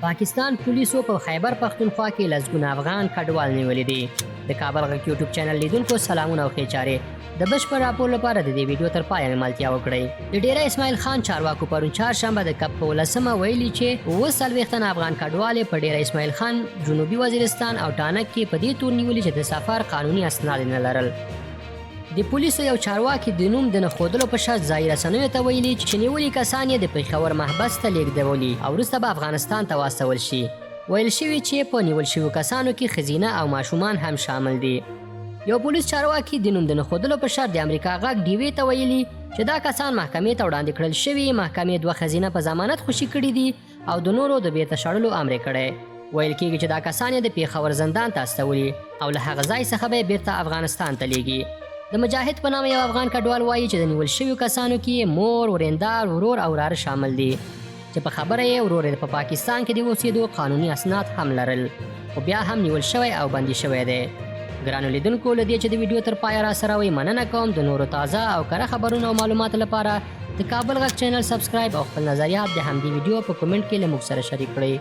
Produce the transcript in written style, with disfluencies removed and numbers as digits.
پاکستان پولیسو په خیبر پښتونخوا کې لسګونه افغان کډوال نیولي دي. د کابل غږ یوټیوب چینل لیدونکو سلامونه او ښې چارې. د بشپړ راپور لپاره د دې ویډیو تر پایه ملتیا وکړئ. د ډیره اسماعیل خان چارواکو پرون چهارشنبه د کب په 18 ویلي چې 40 تن افغان کډوال په ډیره اسماعیل خان جنوبي وزیرستان او ټانک کې په دې تور نیولي چې د سفر قانوني اسناد نه لرل. د پولیسو یو چارواکي د نوم د نه ښودلو په شرط ځایي رسنیو ته ویلي چې نیولي کسان یې د پېښور محبس ته لیږدولي او وروسته به افغانستان ته واستول شي. ویل شوي چې په نیول شویو کسانو کې ښځینه او ماشومان هم شامل دي. یو پولیس چارواکي د نوم د نه ښودلو په شرط د امریکا غږ ډیوې ته ویلي چې دا کسان محکمې ته وړاندې کړل شوي. محکمې 2 ښځینه په ضمانت خوشي کړي دي او د نورو د بیرته شړلو امر یې کړی. ویل کېږي چې دا کسان یې د پېښور زندان ته استولي او له هغه ځای څخه به یې بیرته افغانستان ته لیږي. د مجاهد په نامه یو افغان کډوال وایي چې د نیول شویو کسانو کې مور، ورېندار، ورور او وراره شامل دي چې په خبره یې ورور یې په پاکستان کې د اوسېدو قانوني اسناد هم لرل خو بیا هم نیول شوی او بندي شوی دی. ګرانو لیدونکو له دې چې د ویډیو تر پایه راسره وئ مننه کوم. د نورو تازه او کره خبرونو او معلوماتو لپاره د کابل غږ چینل سبسکرایب او خپل نظریات د همدې ویډیو په کومنټ کې له موږ سره شریک کړئ.